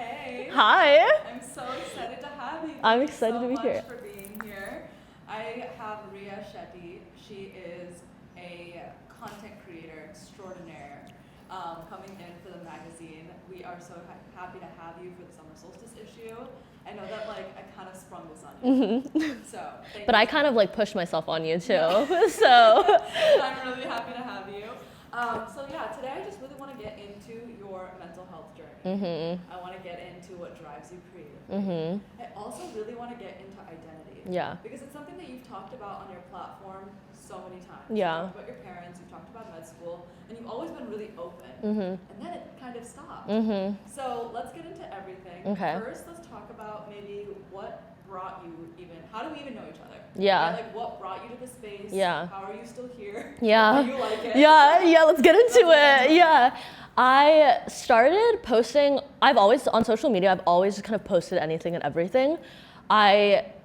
Hey. Hi. I'm so excited to have you. I'm excited to be here. Thank you so much for being here. I have Rhea Shetty. She is a content creator extraordinaire coming in for the magazine. We are so happy to have you for the Summer Solstice issue. I know that I kind of sprung this on you. So thank But you I so kind of much. pushed myself on you too. No. So I'm really happy to have you. So today I just really want to get into your mental health journey. I want to get into what drives you creatively. I also really want to get into identity. Yeah. Because it's something that you've talked about on your platform so many times. Yeah. You've talked about your parents, you've talked about med school, and you've always been really open. And then it kind of stopped. So let's get into everything. Okay. First, let's talk about maybe what brought you how do we even know each other? Yeah. Right? What brought you to the space? Yeah. How are you still here? Yeah. Do you like it? Yeah, let's get into it. Yeah. I started posting, on social media, I've always just kind of posted anything and everything.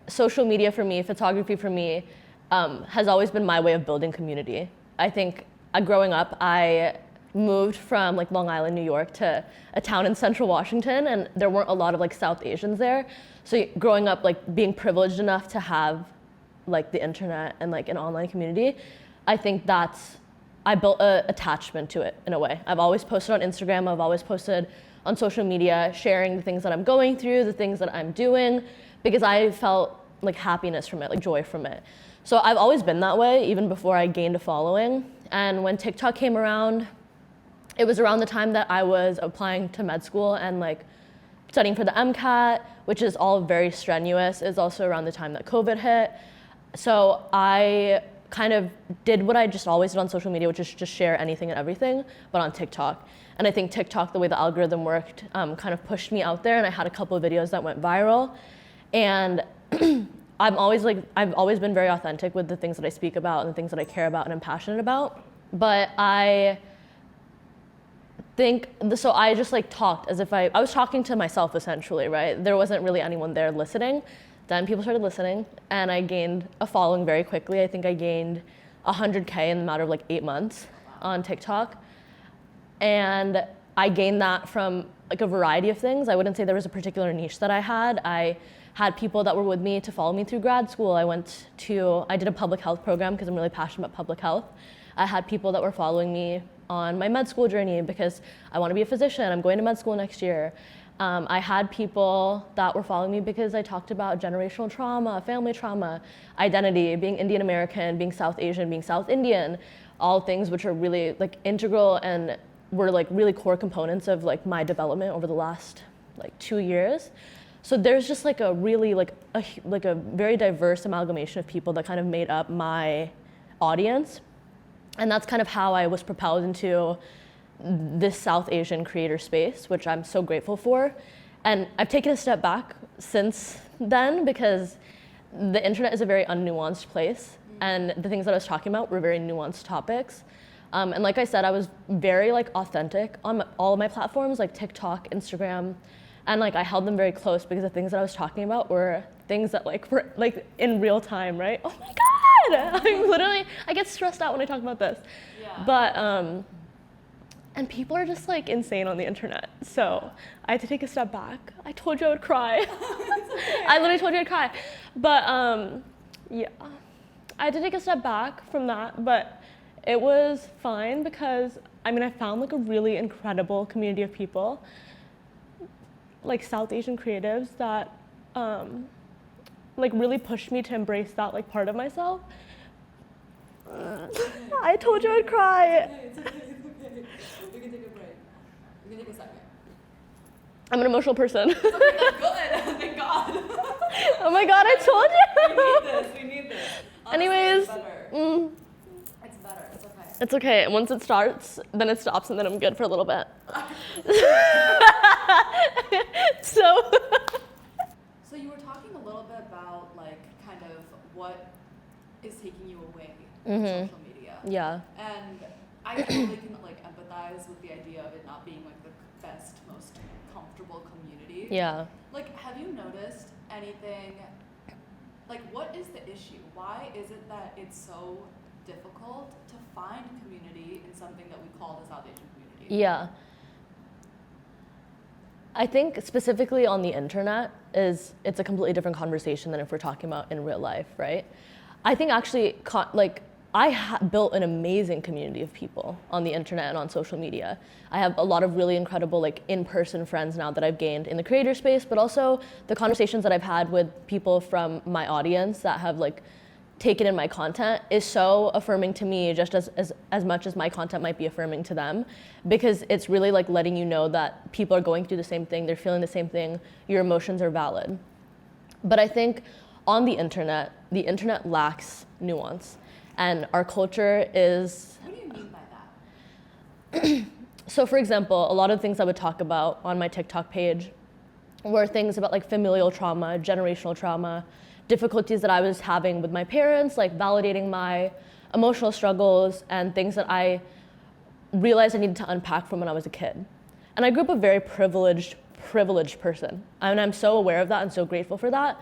Social media for me, photography for me, has always been my way of building community. I think growing up, I moved from Long Island, New York to a town in central Washington, and there weren't a lot of South Asians there. So growing up, being privileged enough to have the internet and an online community, I think I built an attachment to it in a way. I've always posted on Instagram, I've always posted on social media, sharing the things that I'm going through, the things that I'm doing, because I felt happiness from it, joy from it. So I've always been that way, even before I gained a following. And when TikTok came around, it was around the time that I was applying to med school and studying for the MCAT, which is all very strenuous. It was also around the time that COVID hit. So I kind of did what I just always did on social media, which is just share anything and everything, but on TikTok. And I think TikTok, the way the algorithm worked, kind of pushed me out there, and I had a couple of videos that went viral. And I've always been very authentic with the things that I speak about and the things that I care about and I'm passionate about. But I just talked as if I was talking to myself essentially, right? There wasn't really anyone there listening. Then people started listening, and I gained a following very quickly. I think I gained 100K in the matter of 8 months on TikTok. And I gained that from a variety of things. I wouldn't say there was a particular niche that I had. I had people that were with me to follow me through grad school. I did a public health program because I'm really passionate about public health. I had people that were following me on my med school journey because I want to be a physician. I'm going to med school next year. I had people that were following me because I talked about generational trauma, family trauma, identity, being Indian American, being South Asian, being South Indian, all things which are really integral and were really core components of my development over the last 2 years. So there's just a really a very diverse amalgamation of people that kind of made up my audience. And that's kind of how I was propelled into this South Asian creator space, which I'm so grateful for. And I've taken a step back since then because the internet is a very unnuanced place, and the things that I was talking about were very nuanced topics. And like I said, I was very authentic on all of my platforms, TikTok, Instagram, and I held them very close because the things that I was talking about were things that were in real time, right? Oh my God! I get stressed out when I talk about this. Yeah. But and people are just insane on the internet. So I had to take a step back. I told you I would cry. I literally told you I'd cry. But yeah, I had to take a step back from that, but it was fine because I found a really incredible community of people, South Asian creatives that really pushed me to embrace that part of myself. I told you I'd cry. It's okay. We can take a break. We can take a second. I'm an emotional person. It's okay, that's good. Thank God. Oh my God, I told you. We need this. Honestly, Anyways, it's better. It's better. It's okay. It's okay. Once it starts, then it stops, and then I'm good for a little bit. So you were talking a little bit about kind of what is taking you away from social media. Yeah. And I totally can empathize with the idea of it not being the best, most comfortable community. Yeah. Have you noticed anything? What is the issue? Why is it that it's so difficult to find community in something that we call the South Asian community? Yeah. I think specifically on the internet it's a completely different conversation than if we're talking about in real life, right? I think actually built an amazing community of people on the internet and on social media. I have a lot of really incredible like in-person friends now that I've gained in the creator space, but also the conversations that I've had with people from my audience that have like taken in my content is so affirming to me, just as much as my content might be affirming to them, because it's really like letting you know that people are going through the same thing, they're feeling the same thing, your emotions are valid. But I think on the internet lacks nuance, and our culture is... What do you mean by that? So for example, a lot of things I would talk about on my TikTok page were things about like familial trauma, generational trauma, difficulties that I was having with my parents, like validating my emotional struggles and things that I realized I needed to unpack from when I was a kid. And I grew up a very privileged person. And I'm so aware of that and so grateful for that.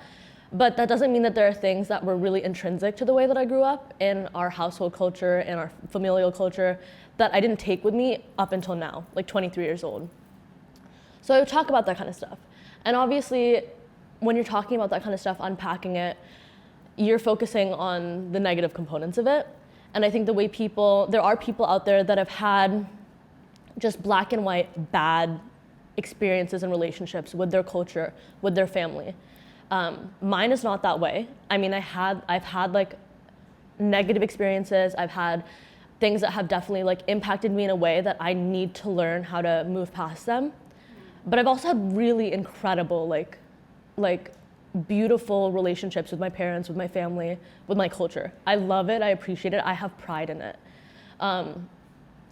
But that doesn't mean that there are things that were really intrinsic to the way that I grew up in our household culture, in our familial culture, that I didn't take with me up until now, like 23 years old. So I would talk about that kind of stuff. And obviously, when you're talking about that kind of stuff, unpacking it, you're focusing on the negative components of it. And I think there are people out there that have had just black and white bad experiences and relationships with their culture, with their family. Mine is not that way. I mean, I've had like negative experiences. I've had things that have definitely like impacted me in a way that I need to learn how to move past them. But I've also had really incredible, like beautiful relationships with my parents, with my family, with my culture. I love it, I appreciate it, I have pride in it.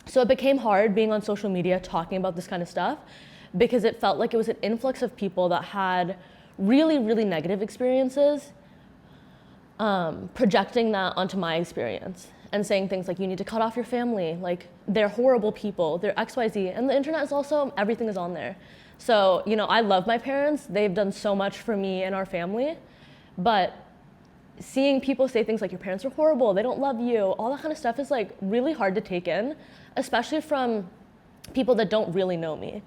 So it became hard being on social media talking about this kind of stuff because it felt like it was an influx of people that had really, really negative experiences, projecting that onto my experience and saying things like, you need to cut off your family, like they're horrible people, they're XYZ. And the internet is also, everything is on there. So, you know, I love my parents, they've done so much for me and our family, but seeing people say things like your parents are horrible, they don't love you, all that kind of stuff is like really hard to take in, especially from people that don't really know me.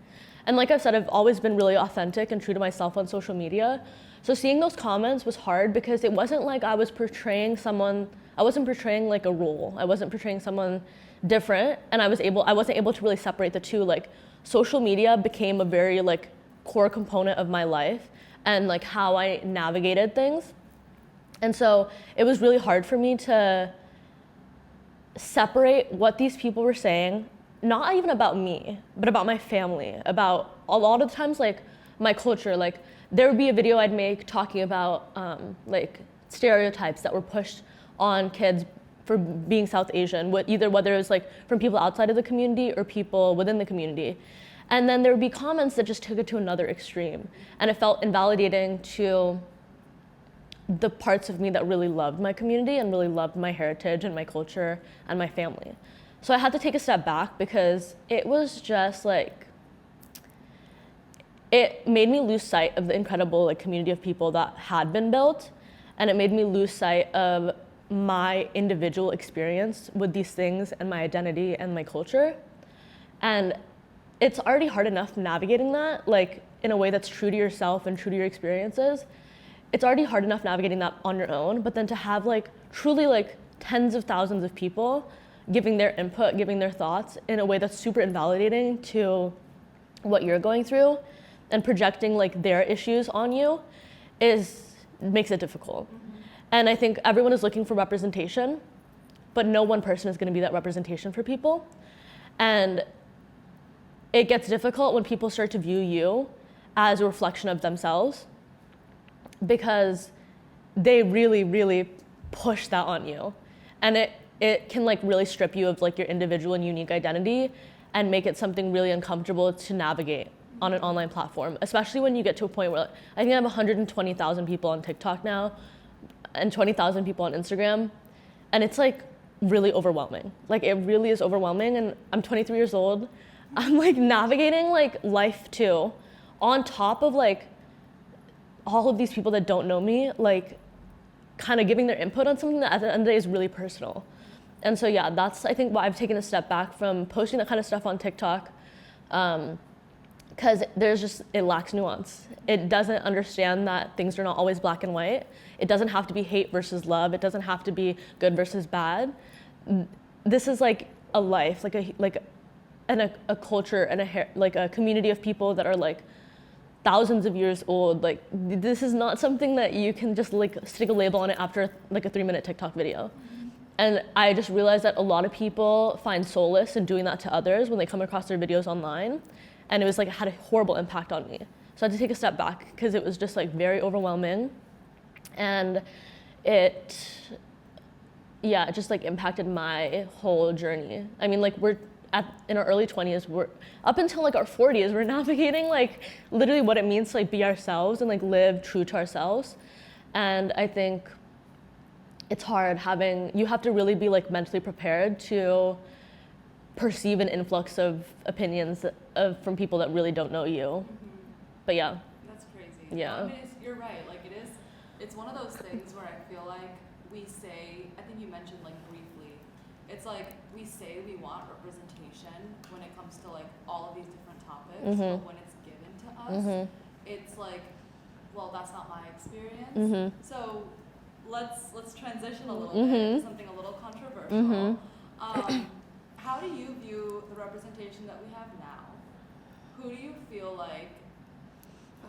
And like I've said, I've always been really authentic and true to myself on social media. So seeing those comments was hard because it wasn't like I was portraying someone, I wasn't portraying like a role. I wasn't portraying someone different, and I wasn't able to really separate the two. Like social media became a very like core component of my life and like how I navigated things. And so it was really hard for me to separate what these people were saying, not even about me, but about my family, about a lot of times like my culture. Like there would be a video I'd make talking about like stereotypes that were pushed on kids for being South Asian, whether it was like from people outside of the community or people within the community. And then there would be comments that just took it to another extreme. And it felt invalidating to the parts of me that really loved my community and really loved my heritage and my culture and my family. So I had to take a step back because it was just like, it made me lose sight of the incredible like community of people that had been built, and it made me lose sight of my individual experience with these things and my identity and my culture. And it's already hard enough navigating that, like in a way that's true to yourself and true to your experiences. It's already hard enough navigating that on your own, but then to have like truly like tens of thousands of people giving their input, giving their thoughts in a way that's super invalidating to what you're going through and projecting like their issues on you makes it difficult. And I think everyone is looking for representation, but no one person is going to be that representation for people. And it gets difficult when people start to view you as a reflection of themselves, because they really, really push that on you. And it can like really strip you of like your individual and unique identity and make it something really uncomfortable to navigate on an online platform, especially when you get to a point where like, I think I have 120,000 people on TikTok now and 20,000 people on Instagram. And it's like really overwhelming. Like it really is overwhelming. And I'm 23 years old. I'm like navigating like life too, on top of like all of these people that don't know me, like kind of giving their input on something that at the end of the day is really personal. And so yeah, that's I think why I've taken a step back from posting that kind of stuff on TikTok, because it lacks nuance. It doesn't understand that things are not always black and white. It doesn't have to be hate versus love. It doesn't have to be good versus bad. This is like a life, a culture and a community of people that are like thousands of years old. Like, this is not something that you can just like stick a label on it after like a 3-minute TikTok video. And I just realized that a lot of people find solace in doing that to others when they come across their videos online. And it was like, it had a horrible impact on me. So I had to take a step back because it was just like very overwhelming. And it just like impacted my whole journey. I mean, like in our early 20s, we're up until like our 40s, we're navigating like literally what it means to like be ourselves and like live true to ourselves. And I think it's hard you have to really be like mentally prepared to perceive an influx of opinions from people that really don't know you. But yeah. That's crazy. Yeah. I mean, you're right. Like it's one of those things where I feel like we say, I think you mentioned like briefly, it's like we say we want representation when it comes to like all of these different topics, but when it's given to us, it's like, well, that's not my experience. So let's transition a little bit to something a little controversial. How do you view the representation that we have now? Who do you feel like,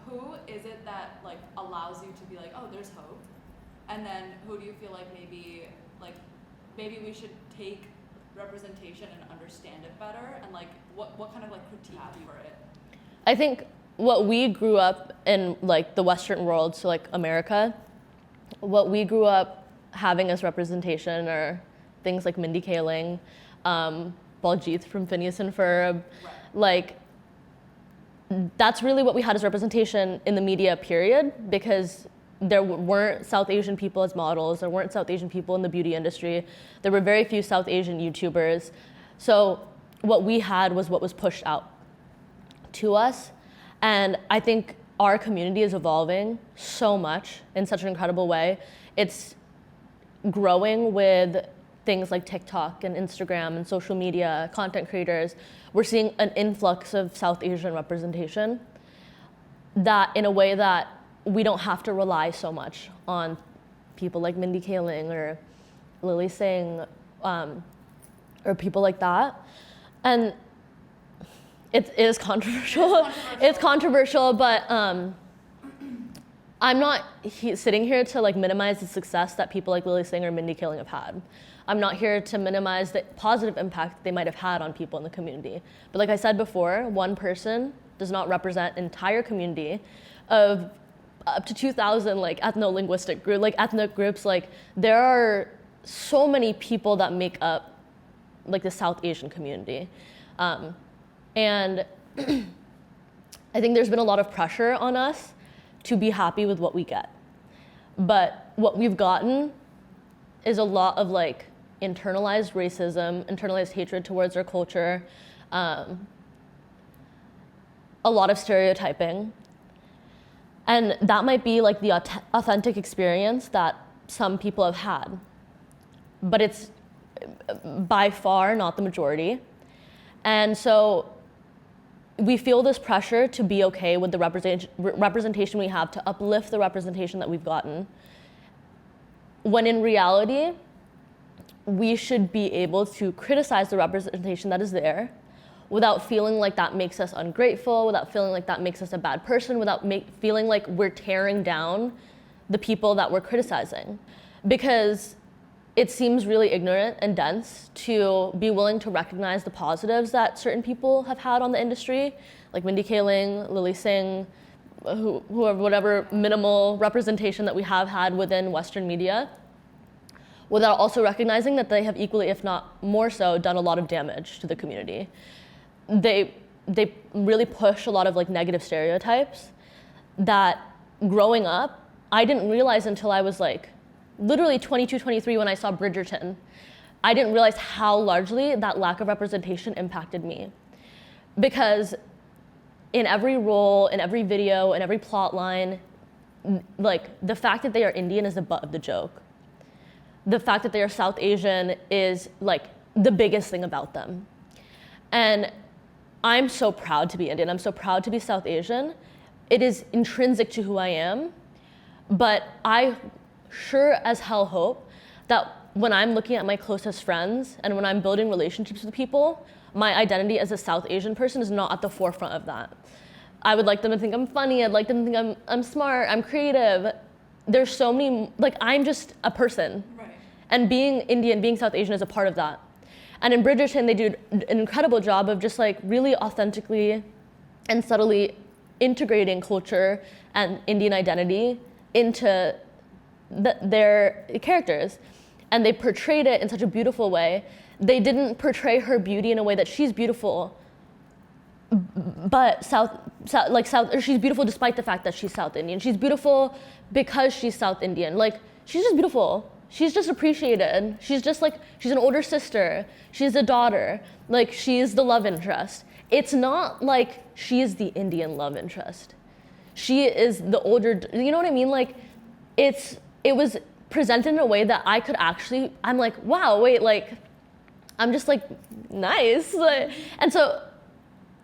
who is it that like allows you to be like, oh, there's hope? And then who do you feel like maybe we should take representation and understand it better? And like what kind of like critique have you for it? I think what we grew up in like the Western world, so like America, what we grew up having as representation are things like Mindy Kaling, Baljeet from Phineas and Ferb, Right. like that's really what we had as representation in the media, period, because there weren't South Asian people as models, there weren't South Asian people in the beauty industry, there were very few South Asian YouTubers. So what we had was what was pushed out to us. And I think our community is evolving so much in such an incredible way. It's growing with things like TikTok and Instagram and social media, content creators. We're seeing an influx of South Asian representation that in a way that we don't have to rely so much on people like Mindy Kaling or Lily Singh or people like that. And it is controversial. It's controversial, but I'm not sitting here to like minimize the success that people like Lily Singh or Mindy Kaling have had. I'm not here to minimize the positive impact they might have had on people in the community. But like I said before, one person does not represent an entire community of up to 2,000 like ethno-linguistic ethnic groups. Like there are so many people that make up like the South Asian community. And I think there's been a lot of pressure on us to be happy with what we get. But what we've gotten is a lot of like internalized racism, internalized hatred towards our culture, a lot of stereotyping. And that might be like the authentic experience that some people have had. But it's by far not the majority. And so we feel this pressure to be okay with the representation we have, to uplift the representation that we've gotten, when in reality, we should be able to criticize the representation that is there without feeling like that makes us ungrateful, without feeling like that makes us a bad person, without feeling like we're tearing down the people that we're criticizing. Because it seems really ignorant and dense to be willing to recognize the positives that certain people have had on the industry, like Mindy Kaling, Lily Singh, whatever minimal representation that we have had within Western media, without also recognizing that they have equally, if not more so, done a lot of damage to the community. They really push a lot of like negative stereotypes that growing up, I didn't realize until I was like literally 22, 23 when I saw Bridgerton. I didn't realize how largely that lack of representation impacted me. Because in every role, in every video, in every plot line, like the fact that they are Indian is the butt of the joke. The fact that they are South Asian is like the biggest thing about them. And I'm so proud to be Indian. I'm so proud to be South Asian. It is intrinsic to who I am. But I sure as hell hope that when I'm looking at my closest friends and when I'm building relationships with people, my identity as a South Asian person is not at the forefront of that. I would like them to think I'm funny. I'd like them to think I'm smart, I'm creative. There's so many, like, I'm just a person. Right. And being Indian, being South Asian is a part of that. And in Bridgerton, they do an incredible job of just like really authentically and subtly integrating culture and Indian identity into their characters. And they portrayed it in such a beautiful way. They didn't portray her beauty in a way that she's beautiful, but she's beautiful despite the fact that she's South Indian. She's beautiful because she's South Indian. Like, she's just beautiful. She's just appreciated. She's just like, she's an older sister. She's a daughter. Like, she's the love interest. It's not like she's the Indian love interest. She is the older, you know what I mean? Like, it was presented in a way that I could actually, I'm like, wow, wait, like, I'm just like, nice. And so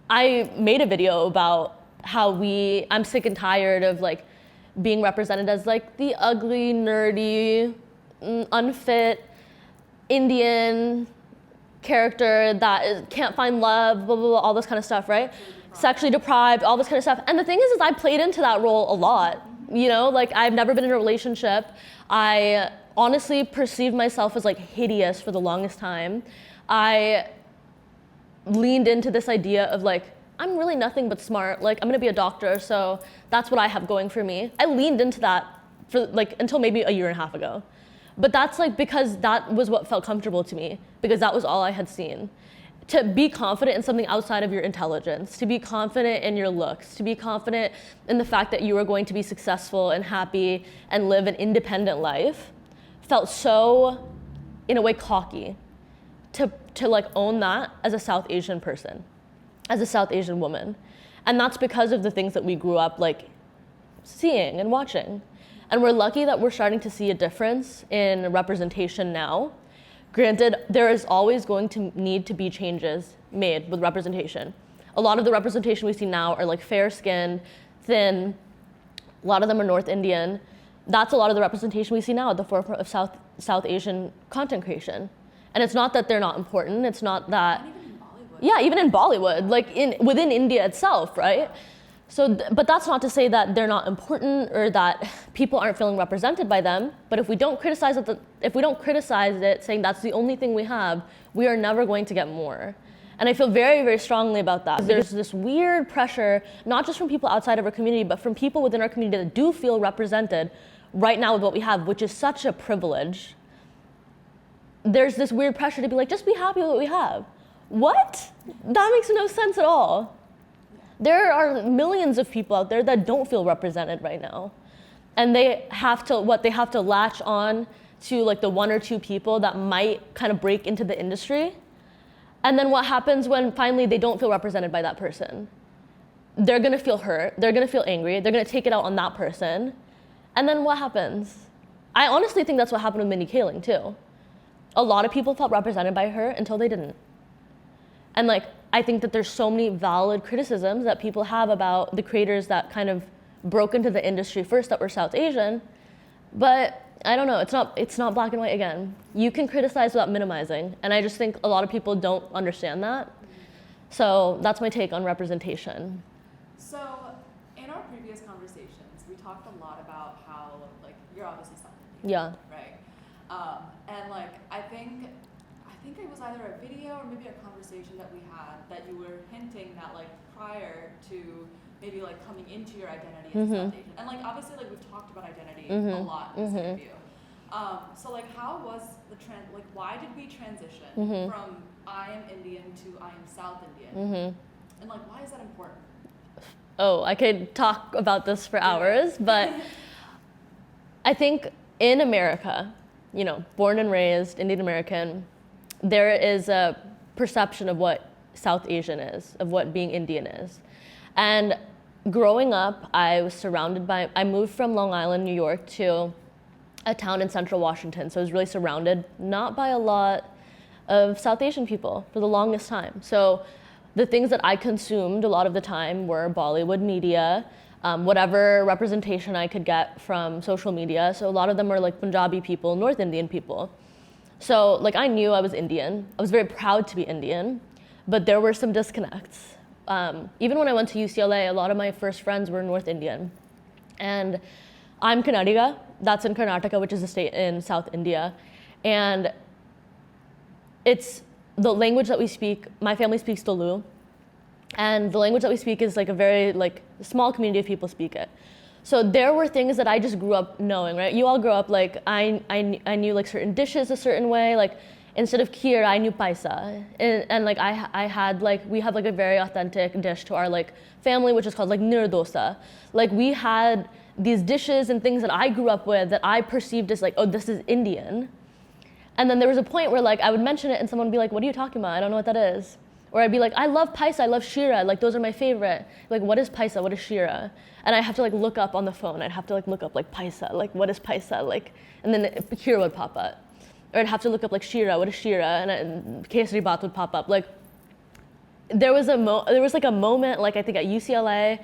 I made a video about how I'm sick and tired of like being represented as like the ugly, nerdy, unfit Indian character that can't find love, blah, blah, blah, all this kind of stuff, right? Sexually deprived, all this kind of stuff. And the thing is I played into that role a lot. You know, like, I've never been in a relationship. I honestly perceived myself as like hideous for the longest time. I leaned into this idea of like, I'm really nothing but smart. Like, I'm gonna be a doctor, so that's what I have going for me. I leaned into that for like until maybe a year and a half ago. But that's like because that was what felt comfortable to me, because that was all I had seen. To be confident in something outside of your intelligence, to be confident in your looks, to be confident in the fact that you are going to be successful and happy and live an independent life, felt so, in a way, cocky. To like own that as a South Asian person, as a South Asian woman. And that's because of the things that we grew up like seeing and watching. And we're lucky that we're starting to see a difference in representation now. Granted, there is always going to need to be changes made with representation. A lot of the representation we see now are like fair-skinned, thin. A lot of them are North Indian. That's a lot of the representation we see now at the forefront of South Asian content creation. And it's not that they're not important. It's not that. And even in Bollywood. Yeah, even in Bollywood, like within India itself, right? So, but that's not to say that they're not important or that people aren't feeling represented by them. But if we don't criticize it, saying that's the only thing we have, we are never going to get more. And I feel very, very strongly about that. There's this weird pressure, not just from people outside of our community, but from people within our community that do feel represented right now with what we have, which is such a privilege. There's this weird pressure to be like, just be happy with what we have. What? That makes no sense at all. There are millions of people out there that don't feel represented right now. And they have to latch on to like the one or two people that might kind of break into the industry. And then what happens when finally they don't feel represented by that person? They're gonna feel hurt, they're gonna feel angry, they're gonna take it out on that person. And then what happens? I honestly think that's what happened with Mindy Kaling too. A lot of people felt represented by her until they didn't. And like, I think that there's so many valid criticisms that people have about the creators that kind of broke into the industry first that were South Asian, but I don't know, it's not black and white again. You can criticize without minimizing, and I just think a lot of people don't understand that. So that's my take on representation. So in our previous conversations, we talked a lot about how like you're obviously South Indian, Yeah. right? And like I think it was either a video or maybe a conversation that we had that you were hinting that like prior to maybe like coming into your identity as South Asian, and like obviously like we've talked about identity a lot in this interview. So like how was the why did we transition from I am Indian to I am South Indian? And like why is that important? Oh, I could talk about this for hours, but I think in America, you know, born and raised Indian American, there is a perception of what South Asian is, of what being Indian is. And growing up, I moved from Long Island, New York to a town in central Washington. So I was really surrounded, not by a lot of South Asian people for the longest time. So the things that I consumed a lot of the time were Bollywood media, whatever representation I could get from social media. So a lot of them were like Punjabi people, North Indian people. So like I knew I was Indian. I was very proud to be Indian, but there were some disconnects. Even when I went to UCLA, a lot of my first friends were North Indian. And I'm Kannadiga, that's in Karnataka, which is a state in South India. And it's the language that we speak, my family speaks Telugu. And the language that we speak is like a very like small community of people speak it. So there were things that I just grew up knowing, right? You all grew up like, I knew like certain dishes a certain way, like instead of kheer, I knew paisa. And like I had like, we have like a very authentic dish to our like family, which is called like nirdosa. Like we had these dishes and things that I grew up with that I perceived as like, oh, this is Indian. And then there was a point where like I would mention it and someone would be like, what are you talking about? I don't know what that is. Or I'd be like, I love paisa, I love shira, like those are my favorite. Like what is paisa, what is shira? And I have to like look up on the phone, I'd have to like look up like paisa, like what is paisa, like, and then kheer would pop up. Or I'd have to look up like shira, what is shira? And kesari baat would pop up. Like there was like a moment, like I think at UCLA,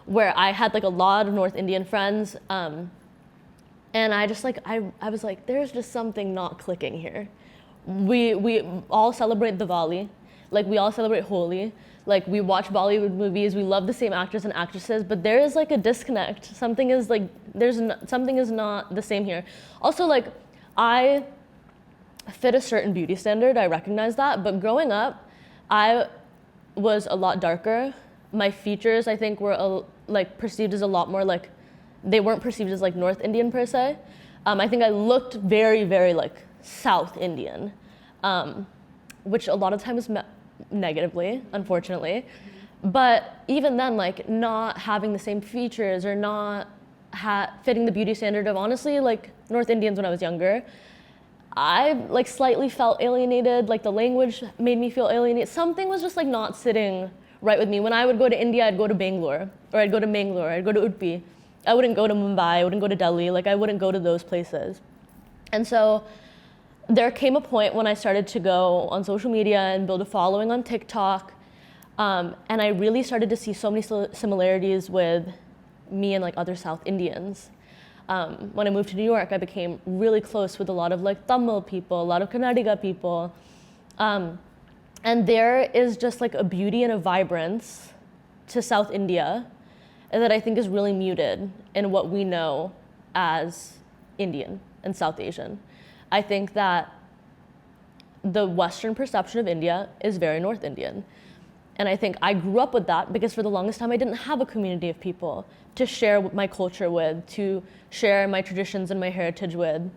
where I had like a lot of North Indian friends, and I just like, I was like, there's just something not clicking here. We all celebrate Diwali. Like we all celebrate Holi, like we watch Bollywood movies, we love the same actors and actresses, but there is like a disconnect. Something is like, something is not the same here. Also like, I fit a certain beauty standard, I recognize that, but growing up, I was a lot darker. My features, I think, were like perceived as a lot more like, they weren't perceived as like North Indian per se. I think I looked very, very like South Indian, which a lot of times met negatively, unfortunately. But even then, like not having the same features or not fitting the beauty standard of honestly like North Indians when I was younger, I like slightly felt alienated, like the language made me feel alienated. Something was just like not sitting right with me. When I would go to India, I'd go to Bangalore, or I'd go to Mangalore, I'd go to Udupi. I wouldn't go to Mumbai, I wouldn't go to Delhi, like I wouldn't go to those places. And so there came a point when I started to go on social media and build a following on TikTok, and I really started to see so many similarities with me and like other South Indians. When I moved to New York, I became really close with a lot of like Tamil people, a lot of Kannadiga people, and there is just like a beauty and a vibrance to South India that I think is really muted in what we know as Indian and South Asian. I think that the Western perception of India is very North Indian. And I think I grew up with that because for the longest time I didn't have a community of people to share my culture with, to share my traditions and my heritage with.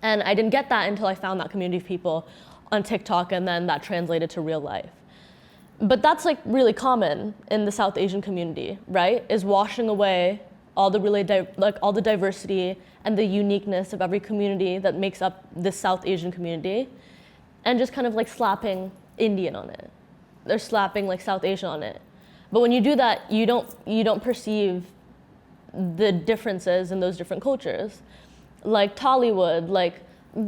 And I didn't get that until I found that community of people on TikTok, and then that translated to real life. But that's like really common in the South Asian community, right? Is washing away all the really all the diversity and the uniqueness of every community that makes up this South Asian community, and just kind of like slapping Indian on it. They're slapping like South Asian on it. But when you do that, you don't perceive the differences in those different cultures. Like Tollywood, like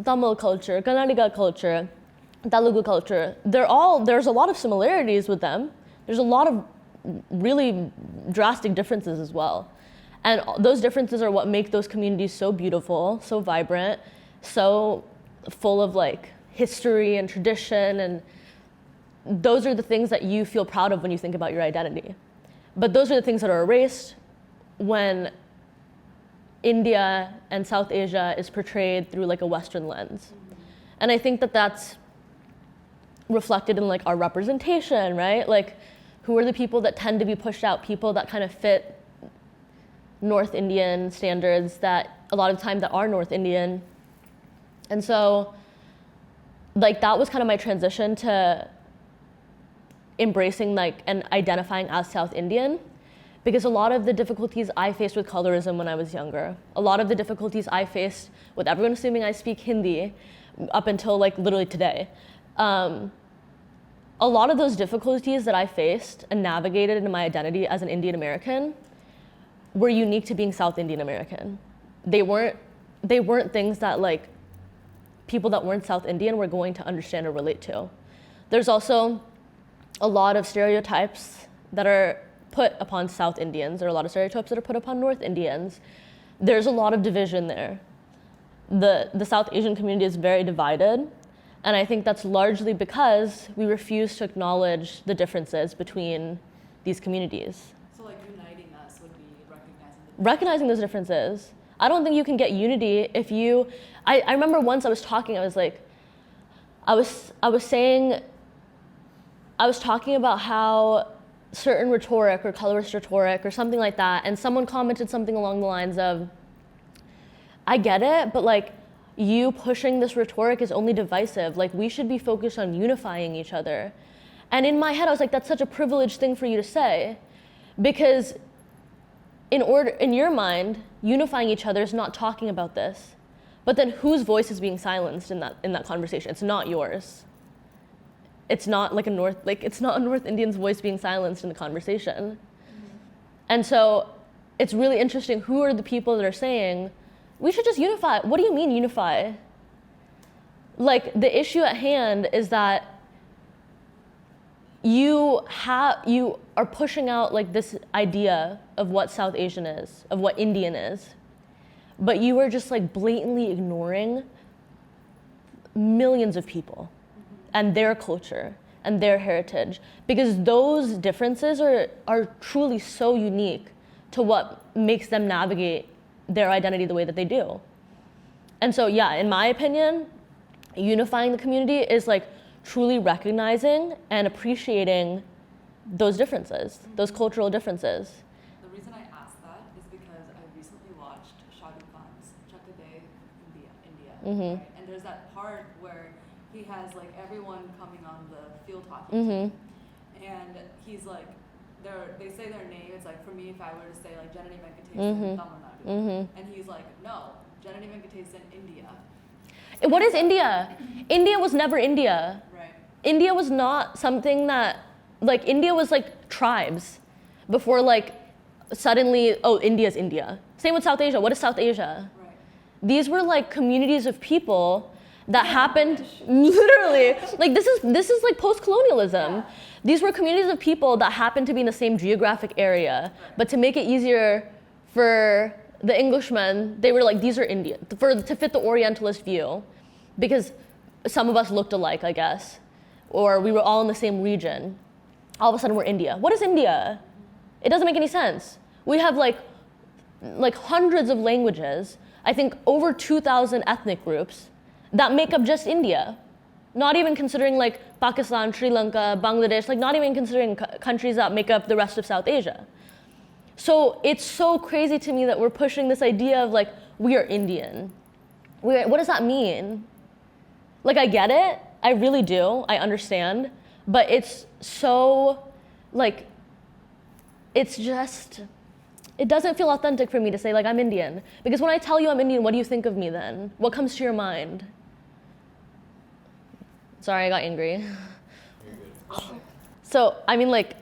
Tamil culture, Kannadiga culture, Telugu culture, there's a lot of similarities with them. There's a lot of really drastic differences as well. And those differences are what make those communities so beautiful, so vibrant, so full of like history and tradition, and those are the things that you feel proud of when you think about your identity. But those are the things that are erased when India and South Asia is portrayed through like a Western lens. And I think that that's reflected in like our representation, right? Like who are the people that tend to be pushed out, people that kind of fit North Indian standards that a lot of time that are North Indian. And so like that was kind of my transition to embracing like and identifying as South Indian, because a lot of the difficulties I faced with colorism when I was younger, a lot of the difficulties I faced with everyone assuming I speak Hindi up until like literally today, a lot of those difficulties that I faced and navigated in my identity as an Indian American were unique to being South Indian American. They weren't things that like people that weren't South Indian were going to understand or relate to. There's also a lot of stereotypes that are put upon South Indians, or a lot of stereotypes that are put upon North Indians. There's a lot of division there. The South Asian community is very divided, and I think that's largely because we refuse to acknowledge the differences between these communities. So like uniting us would be recognizing those differences. I don't think you can get unity if you, I remember once I was talking, I was talking about how certain rhetoric or colorist rhetoric or something like that, and someone commented something along the lines of, I get it, but like you pushing this rhetoric is only divisive. Like we should be focused on unifying each other. And in my head, I was like, that's such a privileged thing for you to say, because in your mind, unifying each other is not talking about this. But then whose voice is being silenced in that conversation? It's not yours. It's not like it's not a North Indian's voice being silenced in the conversation. Mm-hmm. And so it's really interesting, who are the people that are saying, we should just unify? What do you mean unify? Like the issue at hand is that you are pushing out like this idea of what South Asian is, of what Indian is, but you are just like blatantly ignoring millions of people and their culture and their heritage, because those differences are truly so unique to what makes them navigate their identity the way that they do. And so yeah, in my opinion, unifying the community is like truly recognizing and appreciating those differences, those cultural differences. The reason I asked that is because I recently watched Shah Rukh Khan's Chak De India. Mm-hmm. Right? And there's that part where he has like everyone coming on the field hockey team, and he's like, they say their name. It's like, for me, if I were to say like Janani Venkatesan in Tamil Nadu, and he's like, no, Janani Venkatesan India. What is India? India was never India. Right. India was not something that, like, India was like tribes before like suddenly, oh, India's India. Same with South Asia. What is South Asia? Right. These were like communities of people that happened literally, like this is like post-colonialism. Yeah. These were communities of people that happened to be in the same geographic area, but to make it easier for the Englishmen, they were like, these are Indian, to fit the Orientalist view, because some of us looked alike, I guess, or we were all in the same region. All of a sudden we're India. What is India? It doesn't make any sense. We have like hundreds of languages, I think over 2,000 ethnic groups that make up just India. Not even considering like Pakistan, Sri Lanka, Bangladesh, like not even considering countries that make up the rest of South Asia. So it's so crazy to me that we're pushing this idea of like, we are Indian. What does that mean? Like, I get it, I really do, I understand, but it's so, like, it's just, it doesn't feel authentic for me to say like, I'm Indian. Because when I tell you I'm Indian, what do you think of me then? What comes to your mind? Sorry, I got angry. So, I mean, like,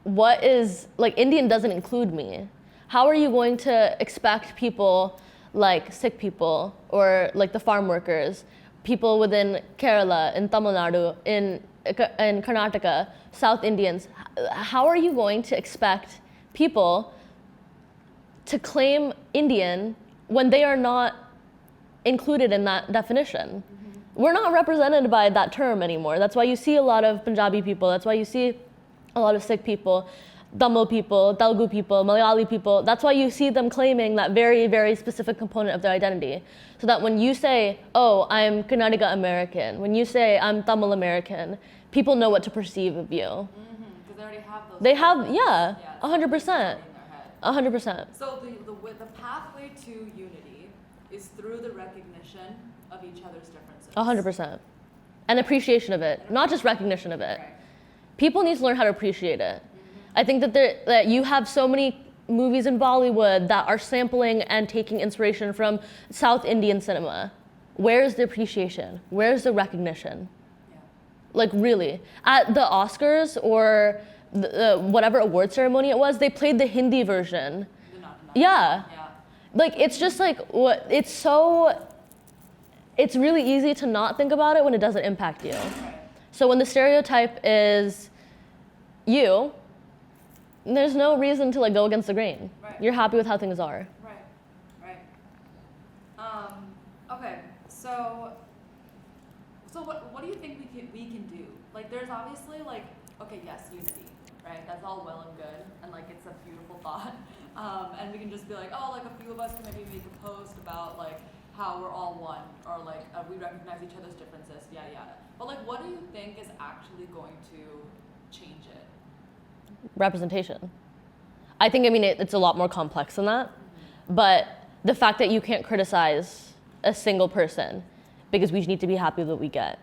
what is, like, Indian doesn't include me. How are you going to expect people like Sikh people, or like the farm workers, people within Kerala, in Tamil Nadu, in Karnataka, South Indians, how are you going to expect people to claim Indian when they are not included in that definition? We're not represented by that term anymore. That's why you see a lot of Punjabi people. That's why you see a lot of Sikh people, Tamil people, Telugu people, Malayali people. That's why you see them claiming that very, very specific component of their identity. So that when you say, oh, I'm Karnataka American, when you say I'm Tamil American, people know what to perceive of you. Because they already have those. They have, yeah, 100%. 100%. So the pathway to unity is through the recognition of each other's differences. 100%. And appreciation of it, not just recognition of it. Right. People need to learn how to appreciate it. I think that you have so many movies in Bollywood that are sampling and taking inspiration from South Indian cinema. Where's the appreciation? Where's the recognition? Yeah. Like, really. At the Oscars or whatever award ceremony it was, they played the Hindi version. Yeah. Like, it's just like, it's really easy to not think about it when it doesn't impact you. Right. So when the stereotype is, there's no reason to like go against the grain. Right. You're happy with how things are. Right. Okay. So what do you think we can do? Like, there's obviously like, okay, yes, unity, right? That's all well and good, and like it's a beautiful thought. And we can just be like, oh, like a few of us can maybe make a post about like how we're all one, or like we recognize each other's differences, yada yada. But like, what do you think is actually going to change it? Representation. I think, it's a lot more complex than that. But the fact that you can't criticize a single person because we need to be happy with what we get.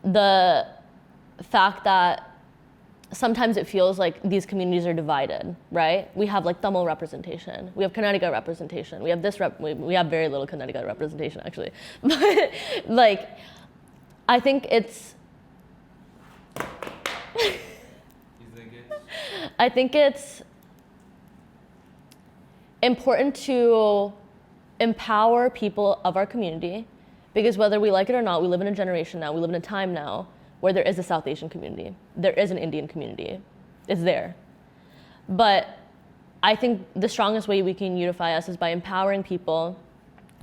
The fact that sometimes it feels like these communities are divided, right? We have like Tamil representation, we have Kannadiga representation, we have we have very little Kannadiga representation actually. But like, I think it's, I think it's important to empower people of our community, because whether we like it or not, we live in a generation now, we live in a time now where there is a South Asian community, there is an Indian community, it's there. But I think the strongest way we can unify us is by empowering people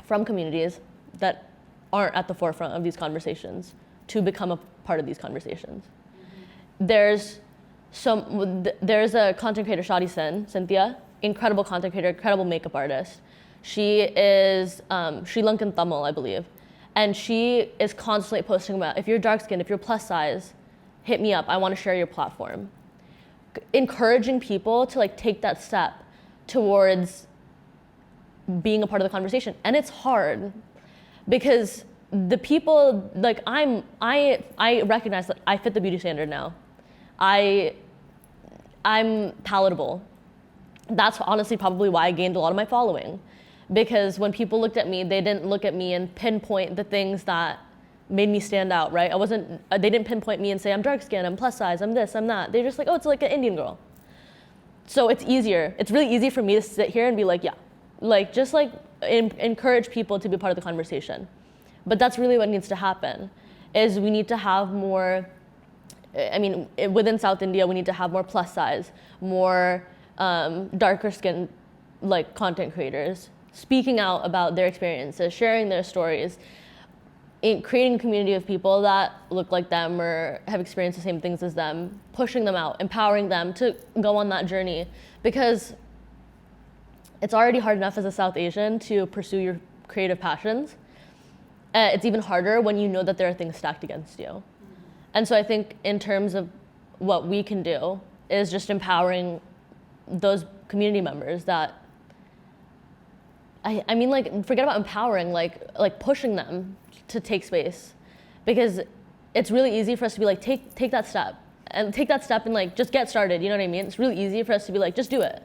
from communities that aren't at the forefront of these conversations to become a part of these conversations. There's a content creator, Cynthia, incredible content creator, incredible makeup artist. She is Sri Lankan Tamil, I believe. And she is constantly posting about, if you're dark skinned, if you're plus size, hit me up, I want to share your platform. Encouraging people to like take that step towards being a part of the conversation. And it's hard because the people, like I recognize that I fit the beauty standard now. I'm palatable. That's honestly probably why I gained a lot of my following. Because when people looked at me, they didn't look at me and pinpoint the things that made me stand out, right? They didn't pinpoint me and say, I'm dark skinned, I'm plus size, I'm this, I'm that. They're just like, oh, it's like an Indian girl. So it's easier. It's really easy for me to sit here and be like, yeah, like just like encourage people to be part of the conversation. But that's really what needs to happen, is we need to have more, within South India, we need to have more plus size, more darker skinned like content creators, speaking out about their experiences, sharing their stories, creating a community of people that look like them or have experienced the same things as them, pushing them out, empowering them to go on that journey. Because it's already hard enough as a South Asian to pursue your creative passions. It's even harder when you know that there are things stacked against you. And so I think in terms of what we can do is just empowering those community members that, forget about empowering, like pushing them to take space, because it's really easy for us to be like, take that step and like just get started. You know what I mean? It's really easy for us to be like, just do it.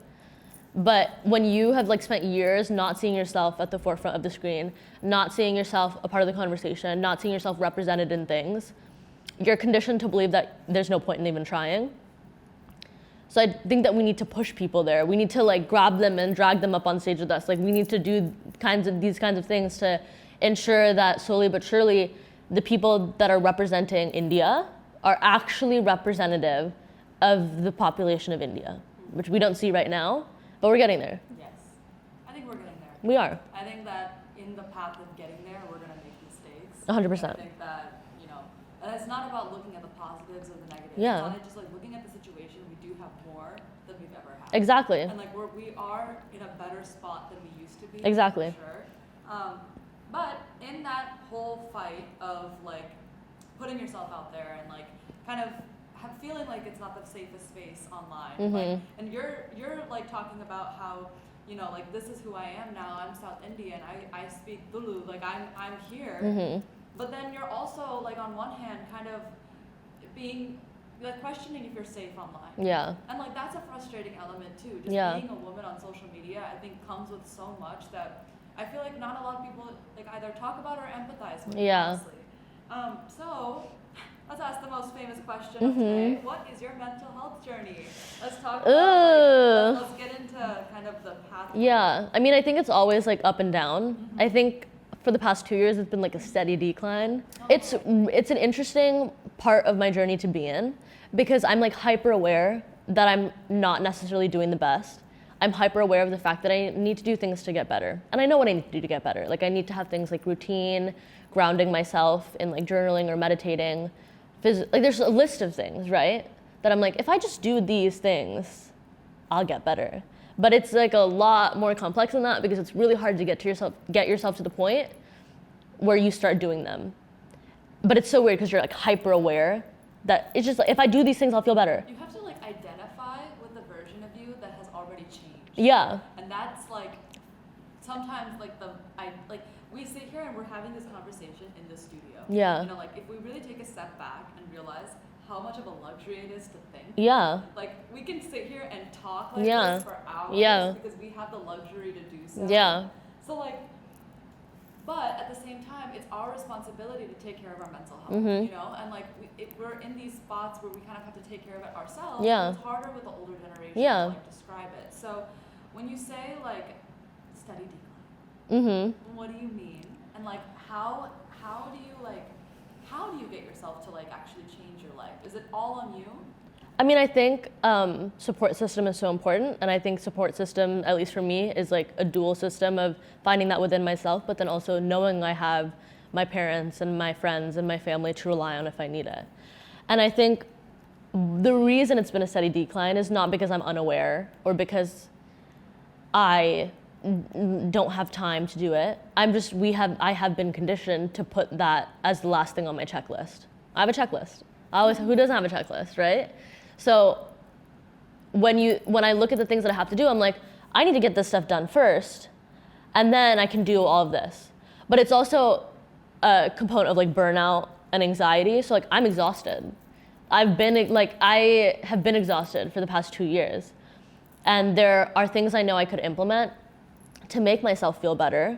But when you have like spent years not seeing yourself at the forefront of the screen, not seeing yourself a part of the conversation, not seeing yourself represented in things, you're conditioned to believe that there's no point in even trying. So I think that we need to push people there. We need to like grab them and drag them up on stage with us. Like we need to do these kinds of things to ensure that slowly but surely the people that are representing India are actually representative of the population of India, which we don't see right now, but we're getting there. Yes, I think we're getting there. We are. I think that in the path of getting there, we're gonna make mistakes. 100%. I think that, and it's not about looking at the positives or the negatives. Yeah. It's not just like looking at the situation, we do have more than we've ever had. Exactly. And like we are in a better spot than we used to be. Exactly. For sure. But in that whole fight of like putting yourself out there and like kind of feeling like it's not the safest space online, like, and you're like talking about how, like this is who I am now. I'm South Indian. I speak Tulu. Like I'm here. But then you're also like on one hand kind of being like questioning if you're safe online. Yeah. And like that's a frustrating element too. Just being a woman on social media, I think comes with so much that I feel like not a lot of people like either talk about or empathize with. Yeah. Honestly. So let's ask the most famous question of today. What is your mental health journey? Let's talk about let's get into kind of the path. Yeah. I think it's always like up and down. I think for the past 2 years, it's been like a steady decline. It's an interesting part of my journey to be in, because I'm like hyper aware that I'm not necessarily doing the best. I'm hyper aware of the fact that I need to do things to get better. And I know what I need to do to get better. Like I need to have things like routine, grounding myself in like journaling or meditating. Like there's a list of things, right? That I'm like, if I just do these things, I'll get better. But it's like a lot more complex than that because it's really hard to get yourself to the point where you start doing them. But it's so weird because you're like hyper aware that it's just like, if I do these things, I'll feel better. You have to like identify with the version of you that has already changed. Yeah. And that's like, sometimes like we sit here and we're having this conversation in the studio. Yeah. You know, like if we really take a step back and realize how much of a luxury it is to think. Yeah. Like we can sit here and talk like Yeah. this for hours Yeah. because we have the luxury to do so. Yeah. So like, but at the same time, it's our responsibility to take care of our mental health, Mhm. you know? And like, we're in these spots where we kind of have to take care of it ourselves. Yeah. It's harder with the older generation Yeah. to like describe it. So when you say like steady decline, Mm-hmm. what do you mean? And like, how do you get yourself to like actually change your life? Is it all on you? I mean, I think support system is so important, and I think support system, at least for me, is like a dual system of finding that within myself, but then also knowing I have my parents and my friends and my family to rely on if I need it. And I think the reason it's been a steady decline is not because I'm unaware or because I don't have time to do it. I have been conditioned to put that as the last thing on my checklist. I have a checklist. Who doesn't have a checklist, right? So when I look at the things that I have to do, I'm like, I need to get this stuff done first, and then I can do all of this. But it's also a component of like burnout and anxiety. So like I'm exhausted. I have been exhausted for the past 2 years. And there are things I know I could implement to make myself feel better,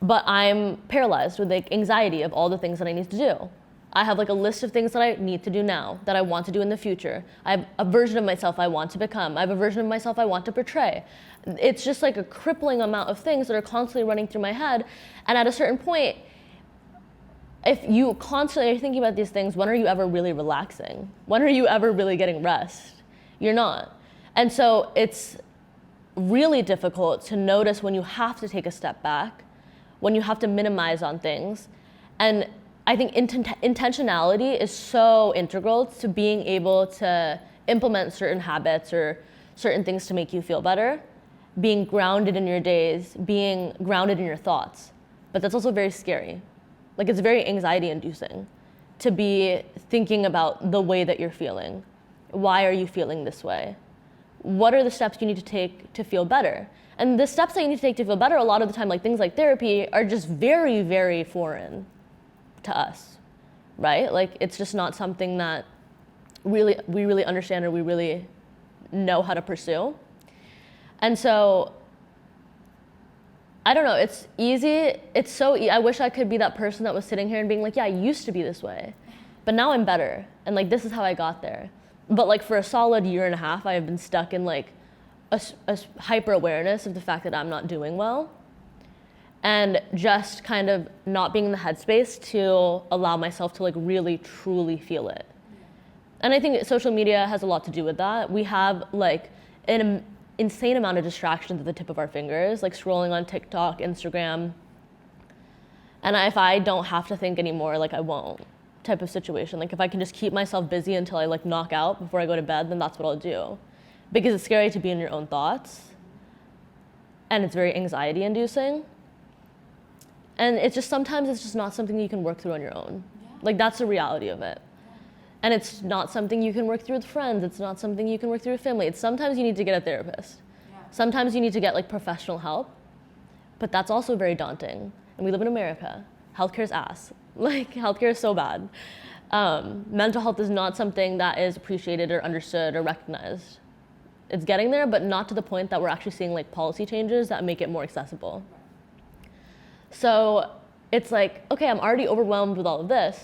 but I'm paralyzed with like anxiety of all the things that I need to do. I have like a list of things that I need to do now, that I want to do in the future. I have a version of myself I want to become. I have a version of myself I want to portray. It's just like a crippling amount of things that are constantly running through my head. And at a certain point, if you constantly are thinking about these things, when are you ever really relaxing? When are you ever really getting rest? You're not. And so it's really difficult to notice when you have to take a step back, when you have to minimize on things. And I think intentionality is so integral to being able to implement certain habits or certain things to make you feel better, being grounded in your days, being grounded in your thoughts. But that's also very scary. Like it's very anxiety inducing to be thinking about the way that you're feeling. Why are you feeling this way? What are the steps you need to take to feel better? And the steps that you need to take to feel better, a lot of the time, like things like therapy, are just very, very foreign to us, right? Like it's just not something that we really understand or we really know how to pursue. And so, I don't know, it's easy, it's so I wish I could be that person that was sitting here and being like, yeah, I used to be this way, but now I'm better, and like this is how I got there. But like for a solid year and a half, I have been stuck in like a hyper awareness of the fact that I'm not doing well, and just kind of not being in the headspace to allow myself to like really truly feel it. And I think social media has a lot to do with that. We have like an insane amount of distractions at the tip of our fingers, like scrolling on TikTok, Instagram. And if I don't have to think anymore, like I won't, type of situation. Like if I can just keep myself busy until I like knock out before I go to bed, then that's what I'll do. Because it's scary to be in your own thoughts. And it's very anxiety inducing. And it's just, sometimes it's just not something you can work through on your own. Yeah. Like that's the reality of it. Yeah. And it's not something you can work through with friends. It's not something you can work through with family. It's sometimes you need to get a therapist. Yeah. Sometimes you need to get like professional help. But that's also very daunting. And we live in America. Healthcare's ass. Like healthcare is so bad. Mental health is not something that is appreciated or understood or recognized. It's getting there, but not to the point that we're actually seeing like policy changes that make it more accessible. So it's like, okay, I'm already overwhelmed with all of this.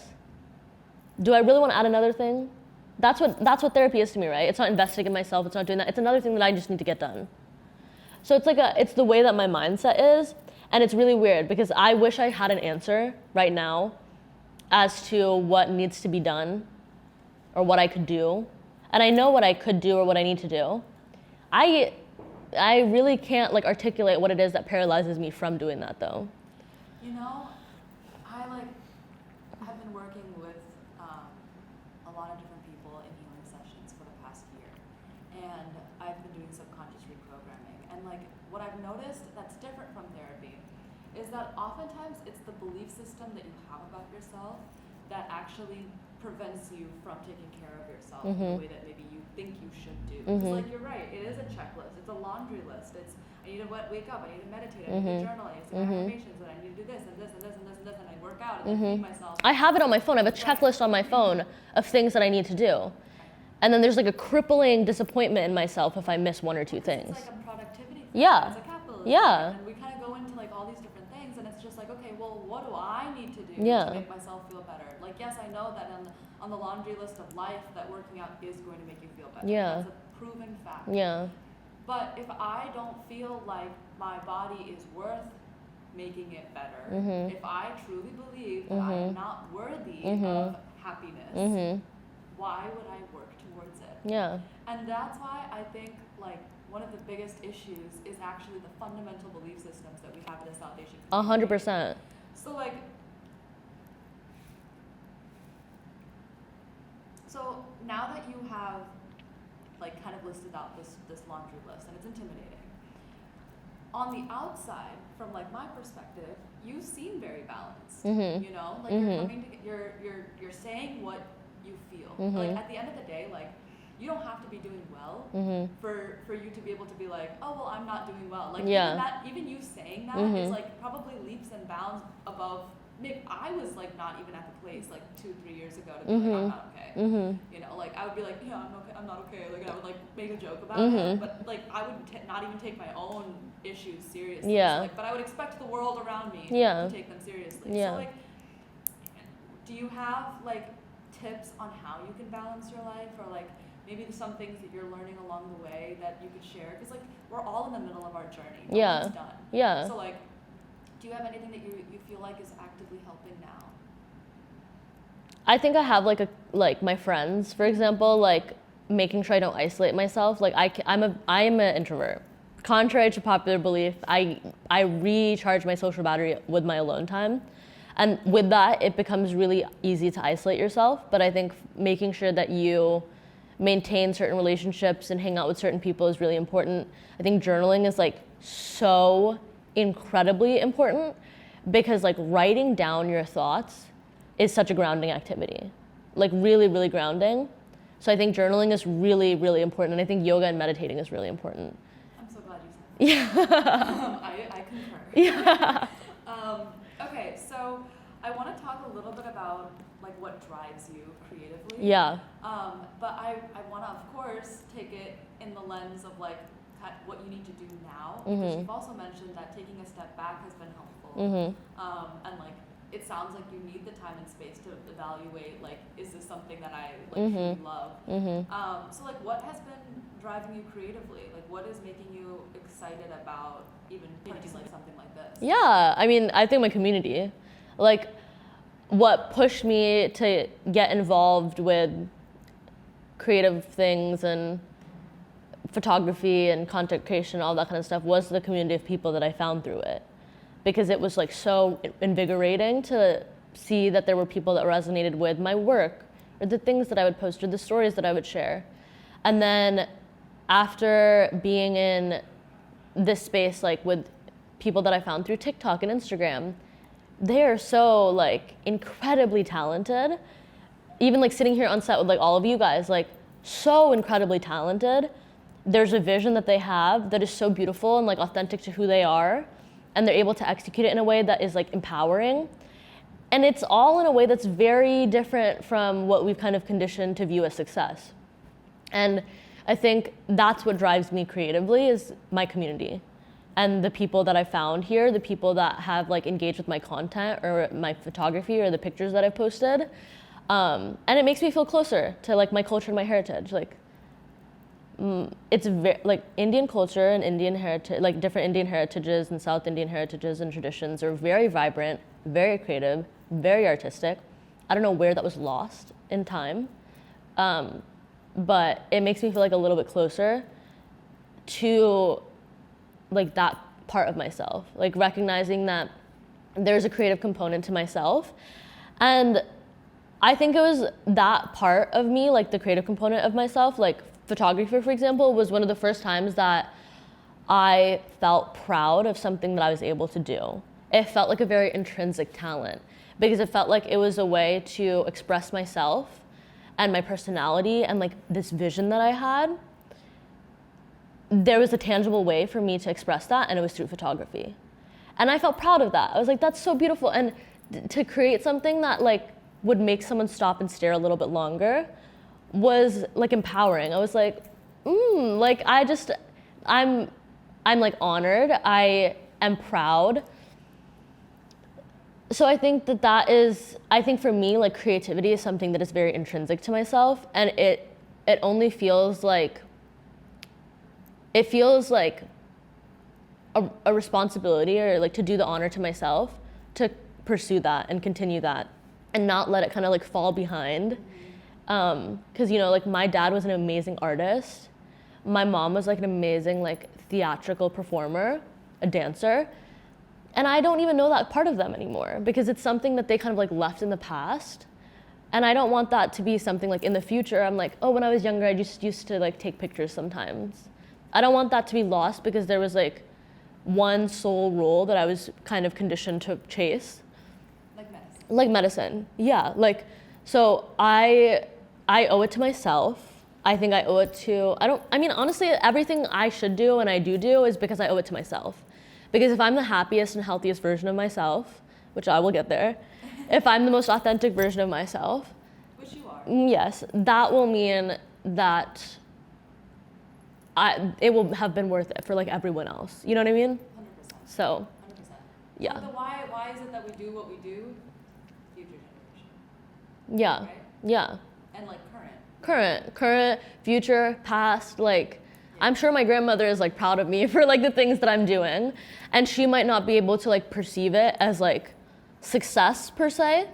Do I really want to add another thing? That's what therapy is to me, right? It's not investing in myself, it's not doing that. It's another thing that I just need to get done. So it's like it's the way that my mindset is, and it's really weird because I wish I had an answer right now as to what needs to be done or what I could do and I know what I could do or what I need to do, I really can't like articulate what it is that paralyzes me from doing that though. You know, have been working with a lot of different people in healing sessions for the past year, and I've been doing subconscious reprogramming. And like what I've noticed that's different from therapy is that oftentimes it's the belief system that you have about yourself that actually prevents you from taking care of yourself in the way that maybe you think you should do. It's like you're right, it is a checklist, it's a laundry list. It's I need to wake up, I need to meditate, I need to journal, I need to do affirmations, and I need to do this and this and this and this and this, and I work out and I feed myself. I have it on my phone. I have a checklist on my phone of things that I need to do. And then there's like a crippling disappointment in myself if I miss one or two things. It's like a productivity thing. Yeah. It's a capitalism. Yeah. And we kind of go into like all these different things, and it's just like, okay, well, what do I need to do Yeah. to make myself feel better? Like, yes, I know that on the laundry list of life that working out is going to make you feel better. Yeah. That's a proven fact. Yeah. But if I don't feel like my body is worth making it better, if I truly believe that I am not worthy of happiness, why would I work towards it? Yeah. And that's why I think like one of the biggest issues is actually the fundamental belief systems that we have in the South Asian community. 100%. So now that you have like kind of listed out this laundry list, and it's intimidating. On the outside, from like my perspective, you seem very balanced. You know, like you're coming to you're saying what you feel. Like at the end of the day, like you don't have to be doing well for you to be able to be like, oh well, I'm not doing well. Like even you saying that is like probably leaps and bounds above. Maybe I was like not even at the place like 2-3 years ago to be like, I'm not okay. You know, like I would be like, yeah, I'm not okay. Like I would like make a joke about it, but like I would not even take my own issues seriously. Yeah. So, like, but I would expect the world around me Yeah. to take them seriously. Yeah. So like, do you have like tips on how you can balance your life, or like maybe there's some things that you're learning along the way that you could share? Because like we're all in the middle of our journey. No one's done. Yeah. So like, do you have anything that you feel like is actively helping now? I think I have like my friends, for example, like making sure I don't isolate myself. Like I am an introvert. Contrary to popular belief, I recharge my social battery with my alone time. And with that, it becomes really easy to isolate yourself. But I think making sure that you maintain certain relationships and hang out with certain people is really important. I think journaling is like so incredibly important, because like writing down your thoughts is such a grounding activity, like really, really grounding. So I think journaling is really, really important. And I think yoga and meditating is really important. I'm so glad you said that. Yeah. I concur. Yeah. Okay, so I want to talk a little bit about like what drives you creatively. Yeah. But I want to, of course, take it in the lens of like what you need to do now, because you've also mentioned that taking a step back has been helpful. And like it sounds like you need the time and space to evaluate like, is this something that I like truly love? So like what has been driving you creatively? Like what is making you excited about even doing like something like this? Yeah, I mean, I think my community, like what pushed me to get involved with creative things and photography and content creation, all that kind of stuff, was the community of people that I found through it. Because it was like so invigorating to see that there were people that resonated with my work, or the things that I would post, or the stories that I would share. And then after being in this space, like with people that I found through TikTok and Instagram, they are so like incredibly talented. Even like sitting here on set with like all of you guys, like so incredibly talented. There's a vision that they have that is so beautiful and like authentic to who they are, and they're able to execute it in a way that is like empowering. And it's all in a way that's very different from what we've kind of conditioned to view as success. And I think that's what drives me creatively, is my community and the people that I found here, the people that have like engaged with my content or my photography or the pictures that I've posted. And it makes me feel closer to like my culture and my heritage. Like it's like Indian culture and Indian heritage, like different Indian heritages and South Indian heritages and traditions are very vibrant, very creative, very artistic. I don't know where that was lost in time. but it makes me feel like a little bit closer to like that part of myself, like recognizing that there's a creative component to myself. And I think it was that part of me, like the creative component of myself, like photography, for example, was one of the first times that I felt proud of something that I was able to do. It felt like a very intrinsic talent because it felt like it was a way to express myself and my personality and like this vision that I had. There was a tangible way for me to express that, and it was through photography. And I felt proud of that. I was like, that's so beautiful. And to create something that like would make someone stop and stare a little bit longer was like empowering. I was like, like I'm like honored. I am proud. So I think I think for me, like creativity is something that is very intrinsic to myself, and it only feels like, a responsibility, or like to do the honor to myself to pursue that and continue that and not let it kind of like fall behind. Because you know, like my dad was an amazing artist. My mom was like an amazing like theatrical performer, a dancer. And I don't even know that part of them anymore because it's something that they kind of like left in the past. And I don't want that to be something like in the future. I'm like, oh, when I was younger, I just used to like take pictures sometimes. I don't want that to be lost because there was like one sole role that I was kind of conditioned to chase. Like medicine. Like medicine, yeah. Like, so I owe it to myself. I think I owe it to, honestly, everything I should do and I do is because I owe it to myself. Because if I'm the happiest and healthiest version of myself, which I will get there, if I'm the most authentic version of myself, which you are, yes, that will mean that it will have been worth it for like everyone else. You know what I mean? 100%. So, 100%. yeah. So why is it that we do what we do? Future generation. Yeah, right? yeah. And like current, future, past, like, I'm sure my grandmother is like proud of me for like the things that I'm doing, and she might not be able to like perceive it as like success per se,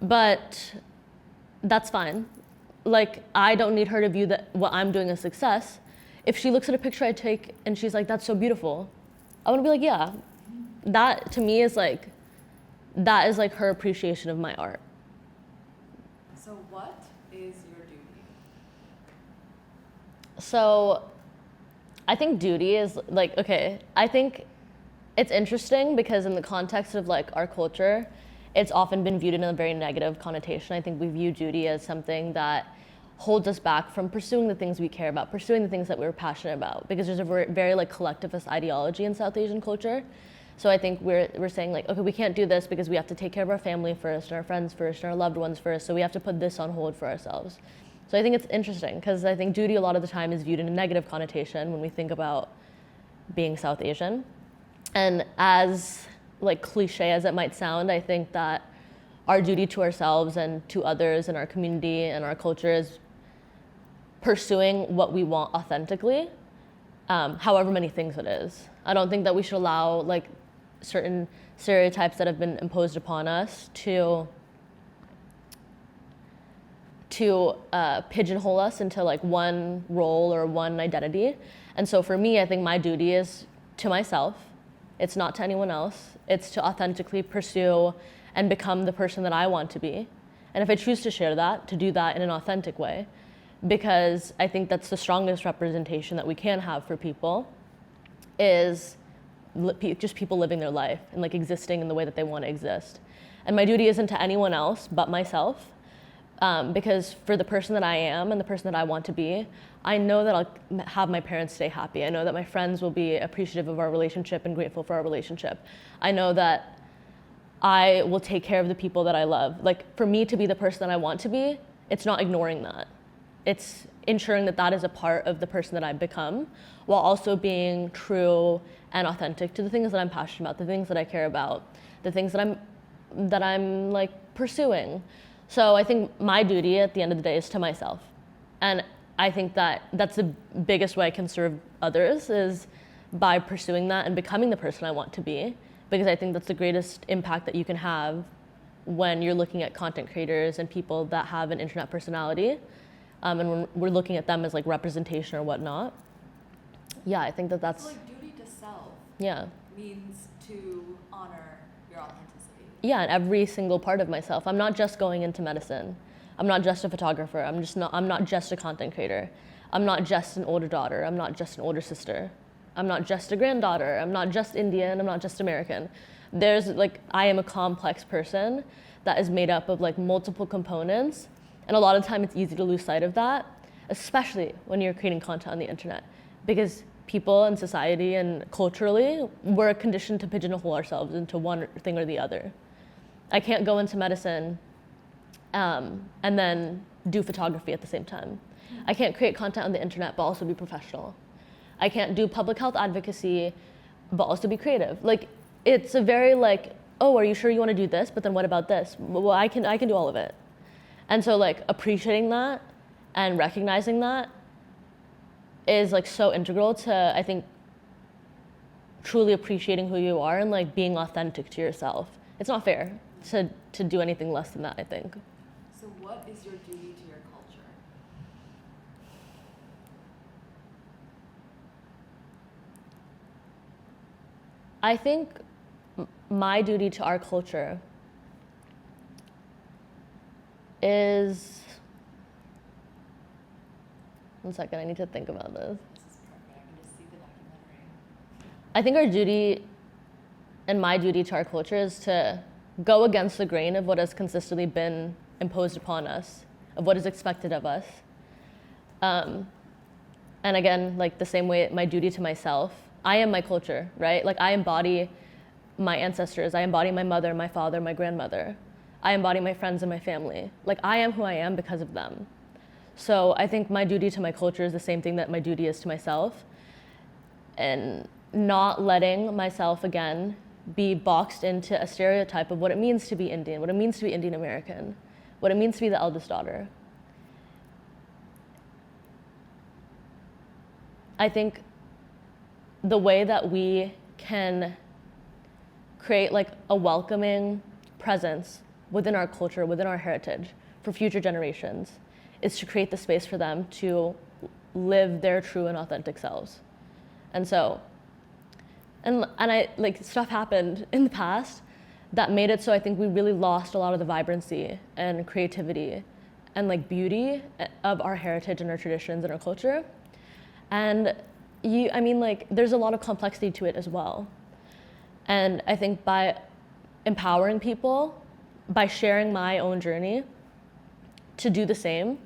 but that's fine. Like, I don't need her to view that what I'm doing as success. If she looks at a picture I take and she's like, that's so beautiful, I want to be like, yeah, that to me is like, that is like her appreciation of my art. So what is your duty? So I think duty is like, okay, I think it's interesting because in the context of like our culture, it's often been viewed in a very negative connotation. I think we view duty as something that holds us back from pursuing the things we care about, pursuing the things that we're passionate about, because there's a very like collectivist ideology in South Asian culture. So I think we're saying like, okay, we can't do this because we have to take care of our family first, and our friends first, and our loved ones first, so we have to put this on hold for ourselves. So I think it's interesting because I think duty a lot of the time is viewed in a negative connotation when we think about being South Asian. And as like cliche as it might sound, I think that our duty to ourselves and to others in our community and our culture is pursuing what we want authentically, however many things it is. I don't think that we should allow like certain stereotypes that have been imposed upon us to pigeonhole us into like one role or one identity. And so for me, I think my duty is to myself. It's not to anyone else. It's to authentically pursue and become the person that I want to be. And if I choose to share that, to do that in an authentic way, because I think that's the strongest representation that we can have for people, is just people living their life and like existing in the way that they want to exist. And my duty isn't to anyone else but myself, because for the person that I am and the person that I want to be, I know that I'll have my parents stay happy. I know that my friends will be appreciative of our relationship and grateful for our relationship. I know that I will take care of the people that I love. Like, for me to be the person that I want to be, it's not ignoring that. It's ensuring that that is a part of the person that I've become, while also being true and authentic to the things that I'm passionate about, the things that I care about, the things that I'm like pursuing. So I think my duty at the end of the day is to myself. And I think that that's the biggest way I can serve others, is by pursuing that and becoming the person I want to be, because I think that's the greatest impact that you can have when you're looking at content creators and people that have an internet personality. and when we're looking at them as like representation or whatnot. Yeah, I think that's So like duty to self yeah. means to honor your authenticity. Yeah, in every single part of myself. I'm not just going into medicine. I'm not just a photographer. I'm not just a content creator. I'm not just an older daughter. I'm not just an older sister. I'm not just a granddaughter. I'm not just Indian. I'm not just American. There's like, I am a complex person that is made up of like multiple components. And a lot of time it's easy to lose sight of that, especially when you're creating content on the internet, because people and society and culturally, we're conditioned to pigeonhole ourselves into one thing or the other. I can't go into medicine and then do photography at the same time. I can't create content on the internet but also be professional. I can't do public health advocacy but also be creative. Like, it's a very like, oh, are you sure you want to do this? But then what about this? Well, I can do all of it. And so like appreciating that and recognizing that is like so integral to, I think, truly appreciating who you are and like being authentic to yourself. It's not fair to do anything less than that, I think. So what is your duty to your culture? I think my duty to our culture is, one second, I need to think about this. This is perfect. I can just see the documentary. I think our duty and my duty to our culture is to go against the grain of what has consistently been imposed upon us, of what is expected of us. And again, like the same way, my duty to myself, I am my culture, right? Like I embody my ancestors, I embody my mother, my father, my grandmother. I embody my friends and my family. Like I am who I am because of them. So I think my duty to my culture is the same thing that my duty is to myself. And not letting myself, again, be boxed into a stereotype of what it means to be Indian, what it means to be Indian American, what it means to be the eldest daughter. I think the way that we can create like a welcoming presence within our culture, within our heritage for future generations is to create the space for them to live their true and authentic selves. And so, and I like stuff happened in the past that made it so I think we really lost a lot of the vibrancy and creativity and like beauty of our heritage and our traditions and our culture. And I mean like there's a lot of complexity to it as well. And I think by empowering people, by sharing my own journey to do the same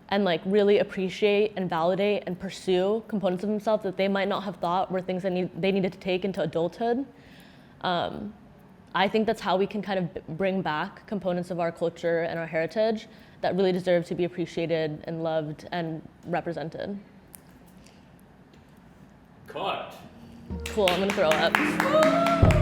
and like really appreciate and validate and pursue components of themselves that they might not have thought were things that they needed to take into adulthood. I think that's how we can kind of bring back components of our culture and our heritage that really deserve to be appreciated and loved and represented. Cut. Cool, I'm gonna throw up.